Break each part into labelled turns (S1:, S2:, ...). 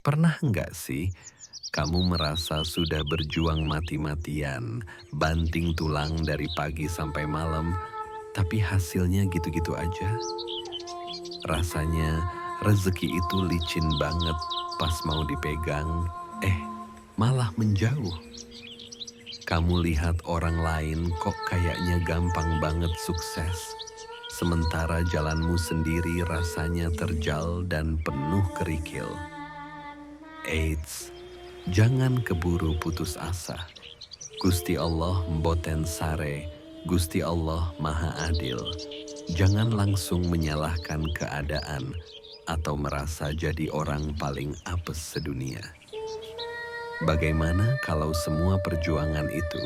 S1: Pernah nggak sih kamu merasa sudah berjuang mati-matian, banting tulang dari pagi sampai malam, tapi hasilnya gitu-gitu aja? Rasanya rezeki itu licin banget pas mau dipegang, eh malah menjauh. Kamu lihat orang lain kok kayaknya gampang banget sukses, sementara jalanmu sendiri rasanya terjal dan penuh kerikil. Eits, jangan keburu putus asa. Gusti Allah mboten sare, Gusti Allah maha adil. Jangan langsung menyalahkan keadaan atau merasa jadi orang paling apes sedunia. Bagaimana kalau semua perjuangan itu,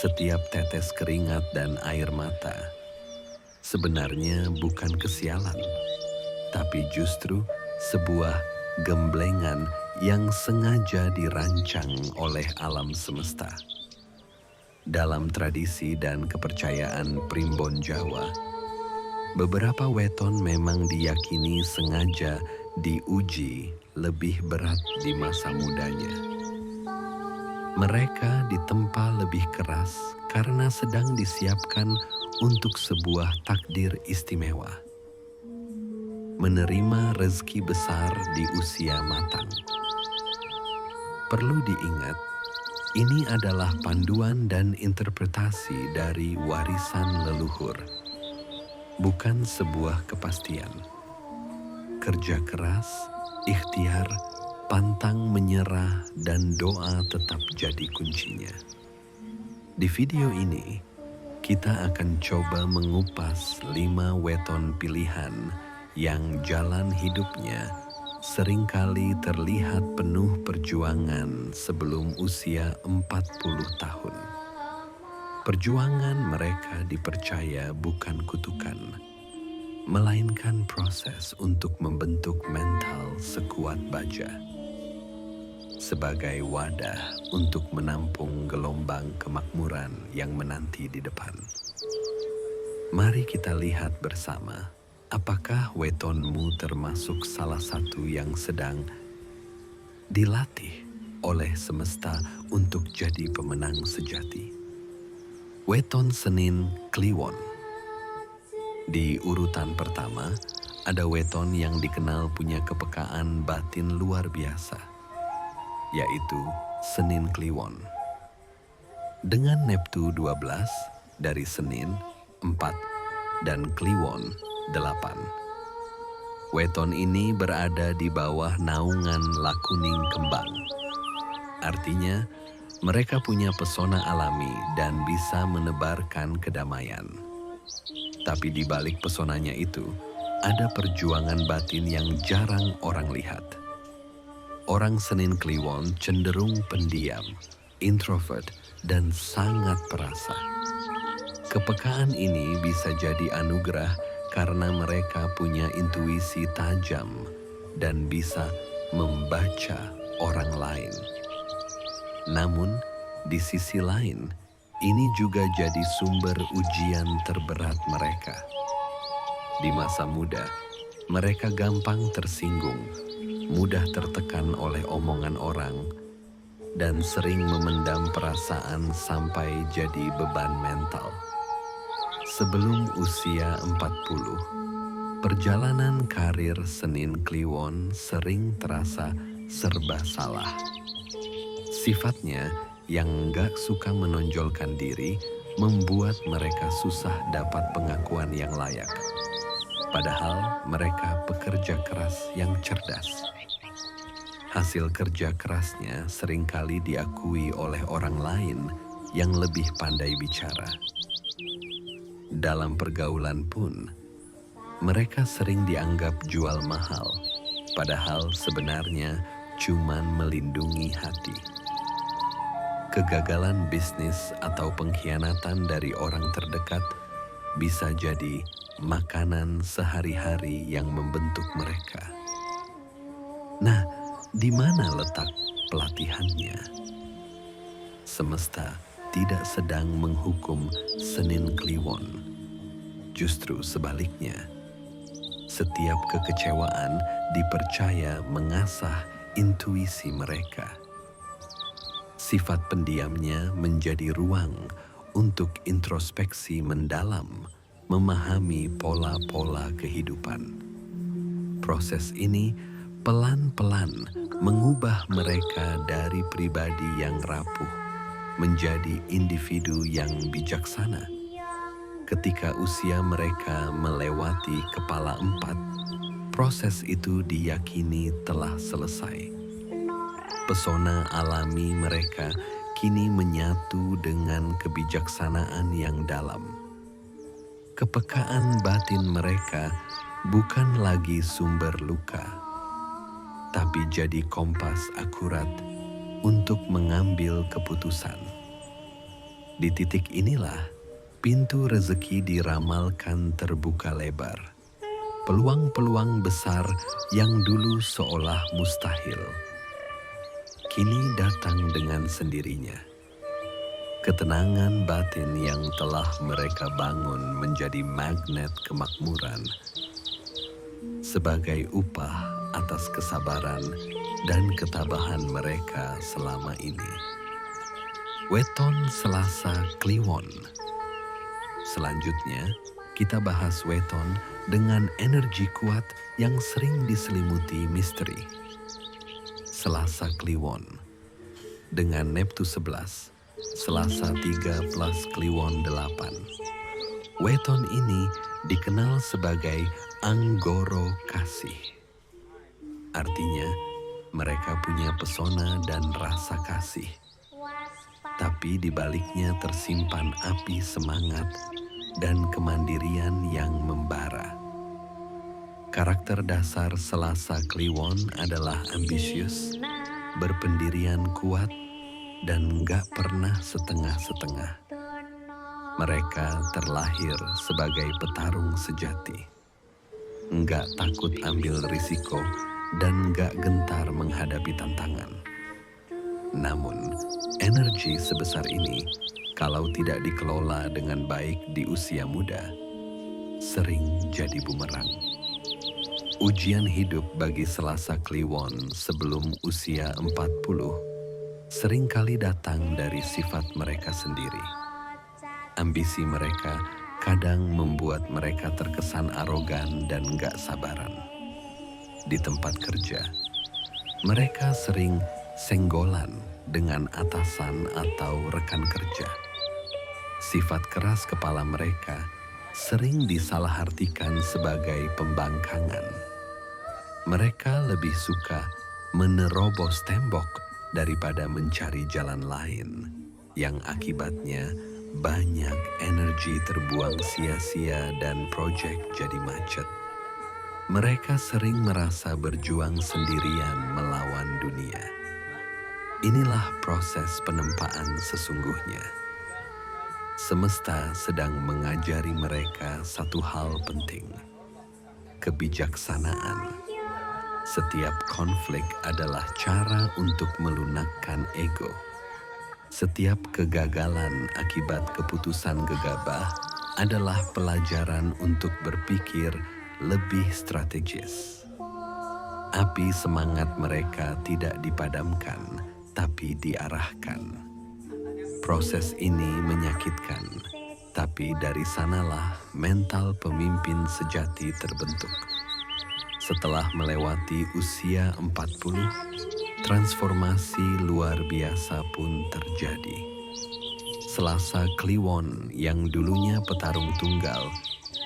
S1: setiap tetes keringat dan air mata, sebenarnya bukan kesialan, tapi justru sebuah gemblengan yang sengaja dirancang oleh alam semesta. Dalam tradisi dan kepercayaan Primbon Jawa, beberapa weton memang diyakini sengaja diuji lebih berat di masa mudanya. Mereka ditempa lebih keras karena sedang disiapkan untuk sebuah takdir istimewa. Menerima rezeki besar di usia matang. Perlu diingat, ini adalah panduan dan interpretasi dari warisan leluhur, bukan sebuah kepastian. Kerja keras, ikhtiar, pantang menyerah, dan doa tetap jadi kuncinya. Di video ini, kita akan coba mengupas 5 weton pilihan yang jalan hidupnya seringkali terlihat penuh perjuangan sebelum usia 40 tahun. Perjuangan mereka dipercaya bukan kutukan, melainkan proses untuk membentuk mental sekuat baja. Sebagai wadah untuk menampung gelombang kemakmuran yang menanti di depan. Mari kita lihat bersama, apakah wetonmu termasuk salah satu yang sedang dilatih oleh semesta untuk jadi pemenang sejati? Weton Senin Kliwon. Di urutan pertama, ada weton yang dikenal punya kepekaan batin luar biasa, yaitu Senin Kliwon. Dengan Neptu 12 dari Senin 4 dan Kliwon 8. Weton ini berada di bawah naungan lakuning kembang. Artinya, mereka punya pesona alami dan bisa menebarkan kedamaian. Tapi di balik pesonanya itu, ada perjuangan batin yang jarang orang lihat. Orang Senin Kliwon cenderung pendiam, introvert, dan sangat perasa. Kepekaan ini bisa jadi anugerah karena mereka punya intuisi tajam dan bisa membaca orang lain. Namun, di sisi lain, ini juga jadi sumber ujian terberat mereka. Di masa muda, mereka gampang tersinggung, mudah tertekan oleh omongan orang, dan sering memendam perasaan sampai jadi beban mental. Sebelum usia 40, perjalanan karir Senin Kliwon sering terasa serba salah. Sifatnya yang gak suka menonjolkan diri membuat mereka susah dapat pengakuan yang layak. Padahal mereka pekerja keras yang cerdas. Hasil kerja kerasnya seringkali diakui oleh orang lain yang lebih pandai bicara. Dalam pergaulan pun, mereka sering dianggap jual mahal, padahal sebenarnya cuman melindungi hati. Kegagalan bisnis atau pengkhianatan dari orang terdekat bisa jadi makanan sehari-hari yang membentuk mereka. Nah, di mana letak pelatihannya? Semesta tidak sedang menghukum Senin Kliwon. Justru sebaliknya, setiap kekecewaan dipercaya mengasah intuisi mereka. Sifat pendiamnya menjadi ruang untuk introspeksi mendalam, memahami pola-pola kehidupan. Proses ini pelan-pelan mengubah mereka dari pribadi yang rapuh menjadi individu yang bijaksana. Ketika usia mereka melewati kepala 4, proses itu diyakini telah selesai. Pesona alami mereka kini menyatu dengan kebijaksanaan yang dalam. Kepekaan batin mereka bukan lagi sumber luka, tapi jadi kompas akurat untuk mengambil keputusan. Di titik inilah pintu rezeki diramalkan terbuka lebar. Peluang-peluang besar yang dulu seolah mustahil, kini datang dengan sendirinya. Ketenangan batin yang telah mereka bangun menjadi magnet kemakmuran sebagai upah atas kesabaran dan ketabahan mereka selama ini. Weton Selasa Kliwon. Selanjutnya, kita bahas weton dengan energi kuat yang sering diselimuti misteri. Selasa Kliwon dengan Neptus 11, Selasa 3 plus Kliwon 8. Weton ini dikenal sebagai Anggoro Kasih. Artinya, mereka punya pesona dan rasa kasih. Tapi di baliknya tersimpan api semangat dan kemandirian yang membara. Karakter dasar Selasa Kliwon adalah ambisius, berpendirian kuat, dan gak pernah setengah-setengah. Mereka terlahir sebagai petarung sejati. Gak takut ambil risiko dan gak gentar menghadapi tantangan. Namun, energi sebesar ini, kalau tidak dikelola dengan baik di usia muda, sering jadi bumerang. Ujian hidup bagi Selasa Kliwon sebelum usia 40 seringkali datang dari sifat mereka sendiri. Ambisi mereka kadang membuat mereka terkesan arogan dan gak sabaran. Di tempat kerja, mereka sering senggolan dengan atasan atau rekan kerja. Sifat keras kepala mereka sering disalahartikan sebagai pembangkangan. Mereka lebih suka menerobos tembok daripada mencari jalan lain, yang akibatnya banyak energi terbuang sia-sia dan proyek jadi macet. Mereka sering merasa berjuang sendirian melawan dunia. Inilah proses penempaan sesungguhnya. Semesta sedang mengajari mereka satu hal penting: kebijaksanaan. Setiap konflik adalah cara untuk melunakkan ego. Setiap kegagalan akibat keputusan gegabah adalah pelajaran untuk berpikir lebih strategis. Api semangat mereka tidak dipadamkan, tapi diarahkan. Proses ini menyakitkan, tapi dari sanalah mental pemimpin sejati terbentuk. Setelah melewati usia 40, transformasi luar biasa pun terjadi. Selasa Kliwon yang dulunya petarung tunggal,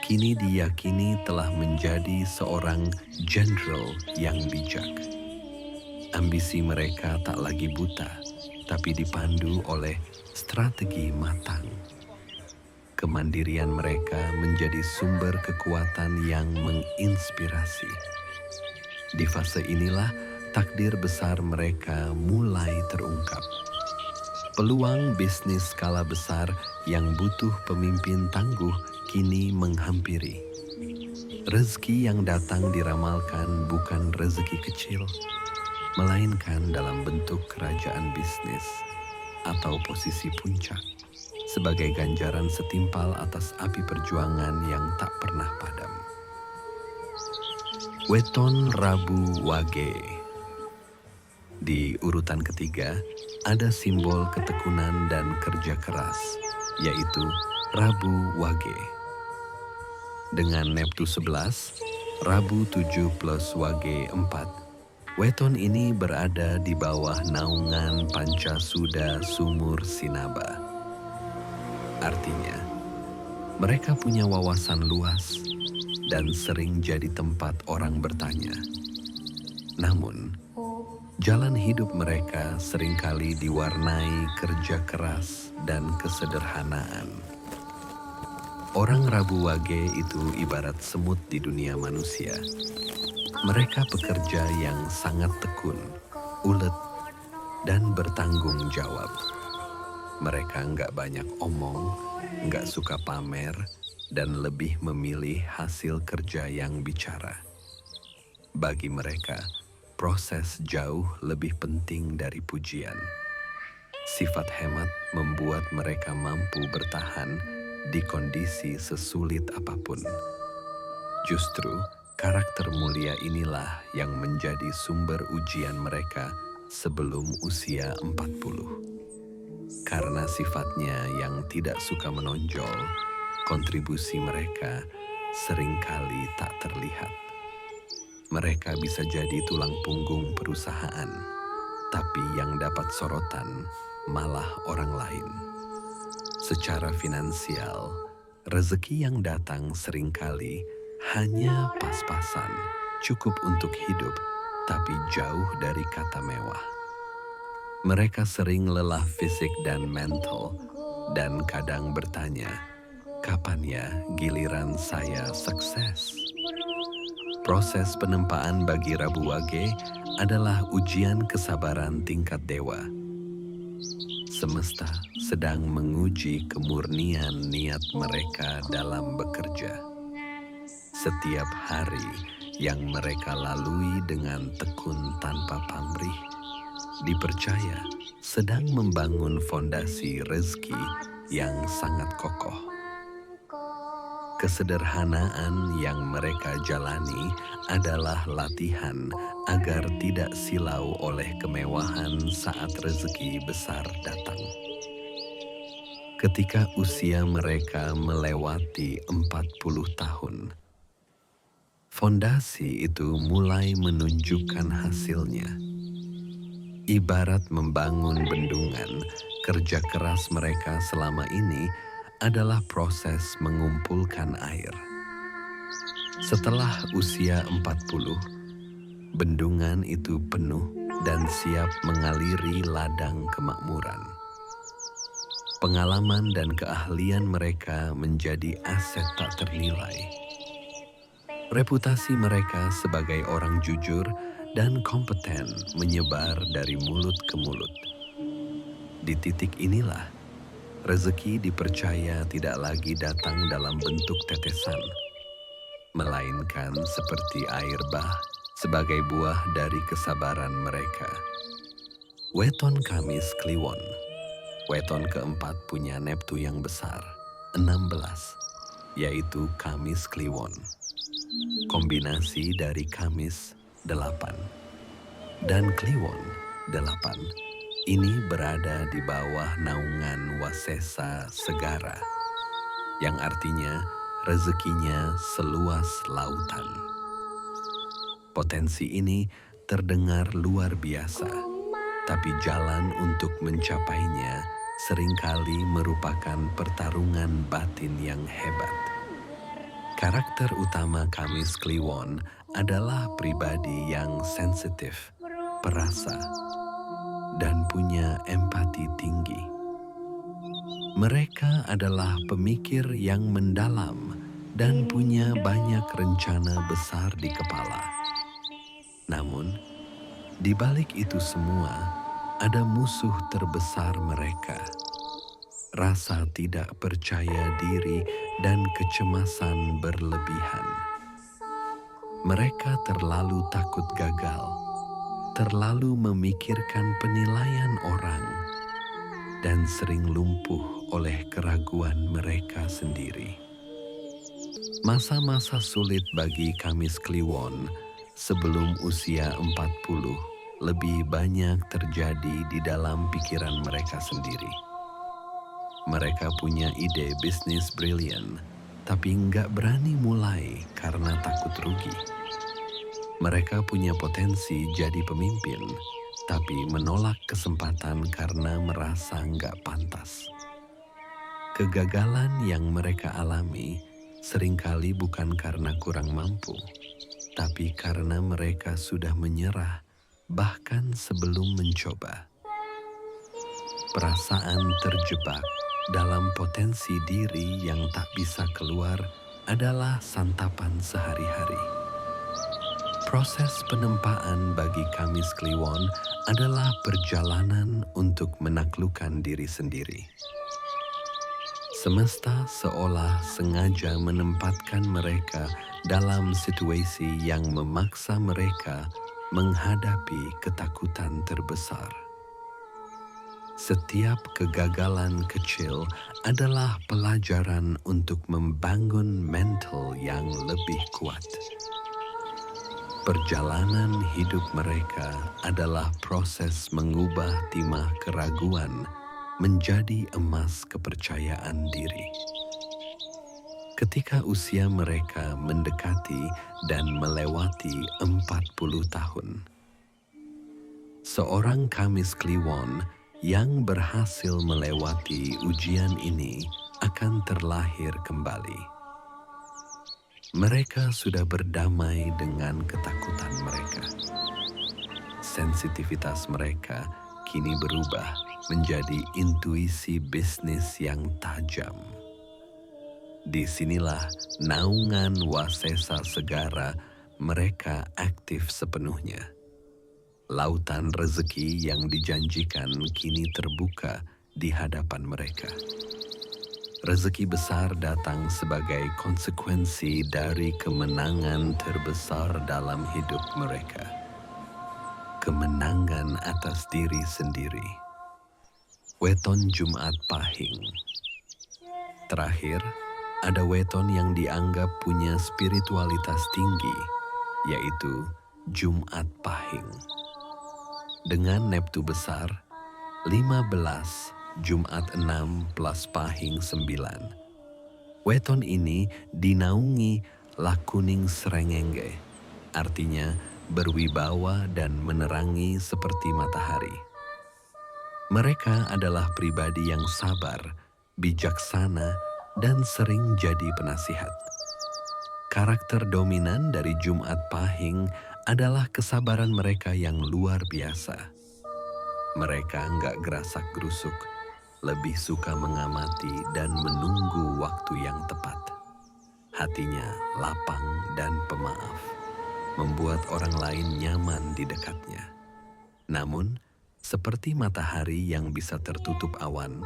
S1: kini diyakini telah menjadi seorang jenderal yang bijak. Ambisi mereka tak lagi buta, tapi dipandu oleh strategi matang. Kemandirian mereka menjadi sumber kekuatan yang menginspirasi. Di fase inilah takdir besar mereka mulai terungkap. Peluang bisnis skala besar yang butuh pemimpin tangguh kini menghampiri. Rezeki yang datang diramalkan bukan rezeki kecil, melainkan dalam bentuk kerajaan bisnis atau posisi puncak, sebagai ganjaran setimpal atas api perjuangan yang tak pernah padam. Weton Rabu Wage. Di urutan ketiga, ada simbol ketekunan dan kerja keras, yaitu Rabu Wage. Dengan Neptu 11, Rabu 7 plus Wage 4, weton ini berada di bawah naungan Pancasuda Sumur Sinaba. Artinya, mereka punya wawasan luas dan sering jadi tempat orang bertanya. Namun, jalan hidup mereka seringkali diwarnai kerja keras dan kesederhanaan. Orang Rabu Wage itu ibarat semut di dunia manusia. Mereka pekerja yang sangat tekun, ulet, dan bertanggung jawab. Mereka nggak banyak omong, nggak suka pamer, dan lebih memilih hasil kerja yang bicara. Bagi mereka, proses jauh lebih penting dari pujian. Sifat hemat membuat mereka mampu bertahan di kondisi sesulit apapun. Justru, karakter mulia inilah yang menjadi sumber ujian mereka sebelum usia 40. Karena sifatnya yang tidak suka menonjol, kontribusi mereka seringkali tak terlihat. Mereka bisa jadi tulang punggung perusahaan, tapi yang dapat sorotan malah orang lain. Secara finansial, rezeki yang datang seringkali hanya pas-pasan, cukup untuk hidup, tapi jauh dari kata mewah. Mereka sering lelah fisik dan mental, dan kadang bertanya, kapan ya giliran saya sukses? Proses penempaan bagi Rabu Wage adalah ujian kesabaran tingkat dewa. Semesta sedang menguji kemurnian niat mereka dalam bekerja. Setiap hari yang mereka lalui dengan tekun tanpa pamrih, dipercaya sedang membangun fondasi rezeki yang sangat kokoh. Kesederhanaan yang mereka jalani adalah latihan agar tidak silau oleh kemewahan saat rezeki besar datang. Ketika usia mereka melewati 40 tahun, fondasi itu mulai menunjukkan hasilnya. Ibarat membangun bendungan, kerja keras mereka selama ini adalah proses mengumpulkan air. Setelah usia 40, bendungan itu penuh dan siap mengaliri ladang kemakmuran. Pengalaman dan keahlian mereka menjadi aset tak ternilai. Reputasi mereka sebagai orang jujur dan kompeten menyebar dari mulut ke mulut. Di titik inilah, rezeki dipercaya tidak lagi datang dalam bentuk tetesan, melainkan seperti air bah sebagai buah dari kesabaran mereka. Weton Kamis Kliwon. Weton keempat punya Neptu yang besar, 16, yaitu Kamis Kliwon. Kombinasi dari Kamis 8 dan Kliwon 8. Ini berada di bawah naungan Wasesa Segara, yang artinya rezekinya seluas lautan. Potensi ini terdengar luar biasa, tapi jalan untuk mencapainya seringkali merupakan pertarungan batin yang hebat. Karakter utama Kamis Kliwon adalah pribadi yang sensitif, perasa, dan punya empati tinggi. Mereka adalah pemikir yang mendalam dan punya banyak rencana besar di kepala. Namun, di balik itu semua, ada musuh terbesar mereka. Rasa tidak percaya diri dan kecemasan berlebihan. Mereka terlalu takut gagal, terlalu memikirkan penilaian orang, dan sering lumpuh oleh keraguan mereka sendiri. Masa-masa sulit bagi Kamis Kliwon sebelum usia 40 lebih banyak terjadi di dalam pikiran mereka sendiri. Mereka punya ide bisnis brilian, tapi nggak berani mulai karena takut rugi. Mereka punya potensi jadi pemimpin, tapi menolak kesempatan karena merasa nggak pantas. Kegagalan yang mereka alami seringkali bukan karena kurang mampu, tapi karena mereka sudah menyerah bahkan sebelum mencoba. Perasaan terjebak dalam potensi diri yang tak bisa keluar adalah santapan sehari-hari. Proses penempaan bagi Kamis Kliwon adalah perjalanan untuk menaklukkan diri sendiri. Semesta seolah sengaja menempatkan mereka dalam situasi yang memaksa mereka menghadapi ketakutan terbesar. Setiap kegagalan kecil adalah pelajaran untuk membangun mental yang lebih kuat. Perjalanan hidup mereka adalah proses mengubah timah keraguan menjadi emas kepercayaan diri. Ketika usia mereka mendekati dan melewati 40 tahun, seorang Kamis Kliwon yang berhasil melewati ujian ini akan terlahir kembali. Mereka sudah berdamai dengan ketakutan mereka. Sensitivitas mereka kini berubah menjadi intuisi bisnis yang tajam. Disinilah naungan wasesa segara mereka aktif sepenuhnya. Lautan rezeki yang dijanjikan kini terbuka di hadapan mereka. Rezeki besar datang sebagai konsekuensi dari kemenangan terbesar dalam hidup mereka. Kemenangan atas diri sendiri. Weton Jumat Pahing. Terakhir, ada weton yang dianggap punya spiritualitas tinggi, yaitu Jumat Pahing. Dengan Neptu besar, 15 Jumat 6 plus Pahing 9. Weton ini dinaungi Lakuning Srengenge, artinya berwibawa dan menerangi seperti matahari. Mereka adalah pribadi yang sabar, bijaksana, dan sering jadi penasihat. Karakter dominan dari Jumat Pahing adalah kesabaran mereka yang luar biasa. Mereka nggak gerasak-gerusuk, lebih suka mengamati dan menunggu waktu yang tepat. Hatinya lapang dan pemaaf, membuat orang lain nyaman di dekatnya. Namun, seperti matahari yang bisa tertutup awan,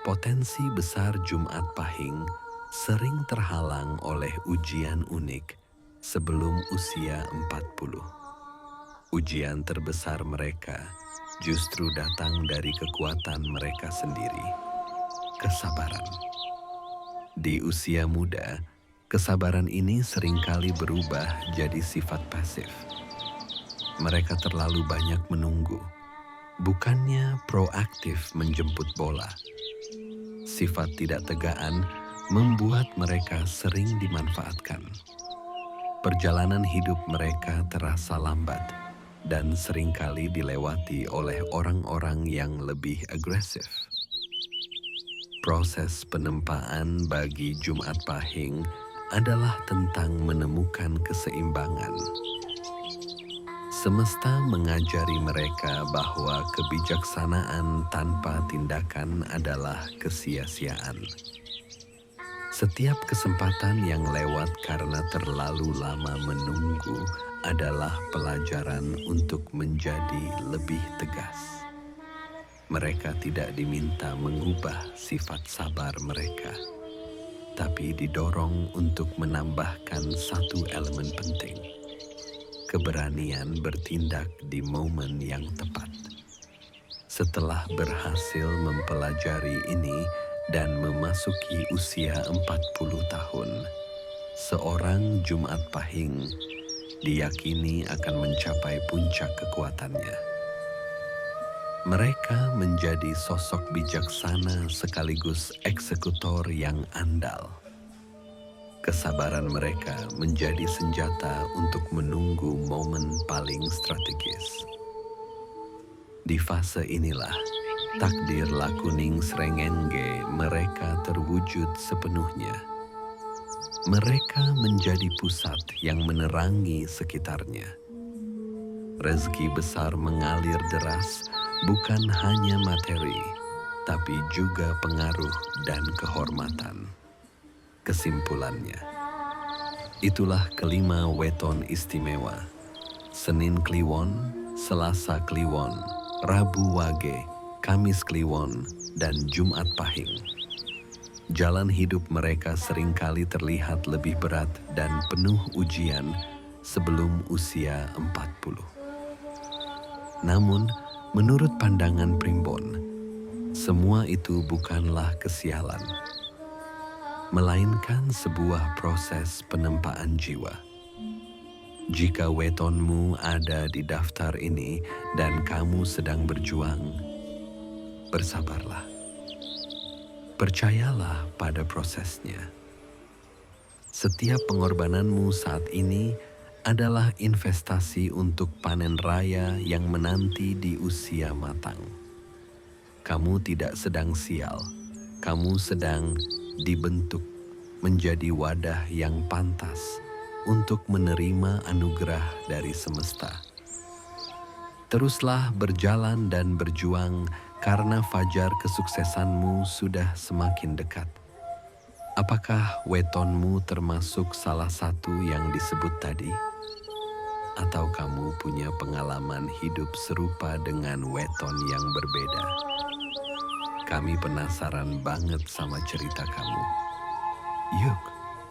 S1: potensi besar Jumat Pahing sering terhalang oleh ujian unik sebelum usia 40. Ujian terbesar mereka justru datang dari kekuatan mereka sendiri, kesabaran. Di usia muda, kesabaran ini seringkali berubah jadi sifat pasif. Mereka terlalu banyak menunggu, bukannya proaktif menjemput bola. Sifat tidak tegaan membuat mereka sering dimanfaatkan. Perjalanan hidup mereka terasa lambat dan seringkali dilewati oleh orang-orang yang lebih agresif. Proses penempaan bagi Jumat Pahing adalah tentang menemukan keseimbangan. Semesta mengajari mereka bahwa kebijaksanaan tanpa tindakan adalah kesia-siaan. Setiap kesempatan yang lewat karena terlalu lama menunggu adalah pelajaran untuk menjadi lebih tegas. Mereka tidak diminta mengubah sifat sabar mereka, tapi didorong untuk menambahkan satu elemen penting: keberanian bertindak di momen yang tepat. Setelah berhasil mempelajari ini dan memasuki usia 40 tahun, seorang Jumat Pahing diyakini akan mencapai puncak kekuatannya. Mereka menjadi sosok bijaksana sekaligus eksekutor yang andal. Kesabaran mereka menjadi senjata untuk menunggu momen paling strategis. Di fase inilah, takdir Lakuning Srengenge mereka terwujud sepenuhnya. Mereka menjadi pusat yang menerangi sekitarnya. Rezeki besar mengalir deras, bukan hanya materi, tapi juga pengaruh dan kehormatan. Kesimpulannya, itulah kelima weton istimewa. Senin Kliwon, Selasa Kliwon, Rabu Wage, Kamis Kliwon, dan Jumat Pahing. Jalan hidup mereka seringkali terlihat lebih berat dan penuh ujian sebelum usia 40. Namun, menurut pandangan Primbon, semua itu bukanlah kesialan, melainkan sebuah proses penempaan jiwa. Jika wetonmu ada di daftar ini dan kamu sedang berjuang, bersabarlah. Percayalah pada prosesnya. Setiap pengorbananmu saat ini adalah investasi untuk panen raya yang menanti di usia matang. Kamu tidak sedang sial, kamu sedang dibentuk menjadi wadah yang pantas untuk menerima anugerah dari semesta. Teruslah berjalan dan berjuang karena fajar kesuksesanmu sudah semakin dekat. Apakah wetonmu termasuk salah satu yang disebut tadi? Atau kamu punya pengalaman hidup serupa dengan weton yang berbeda? Kami penasaran banget sama cerita kamu. Yuk,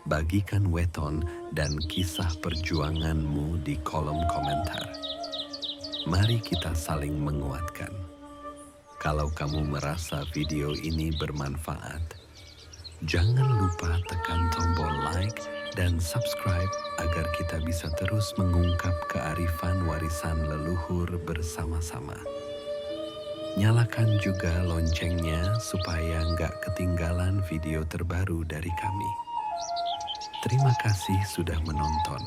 S1: bagikan weton dan kisah perjuanganmu di kolom komentar. Mari kita saling menguatkan. Kalau kamu merasa video ini bermanfaat, jangan lupa tekan tombol like dan subscribe agar kita bisa terus mengungkap kearifan warisan leluhur bersama-sama. Nyalakan juga loncengnya supaya nggak ketinggalan video terbaru dari kami. Terima kasih sudah menonton.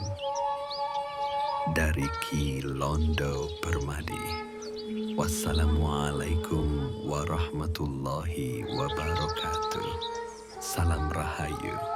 S1: Dari Ki Londo Permadi. Wassalamualaikum warahmatullahi wabarakatuh. Salam Rahayu.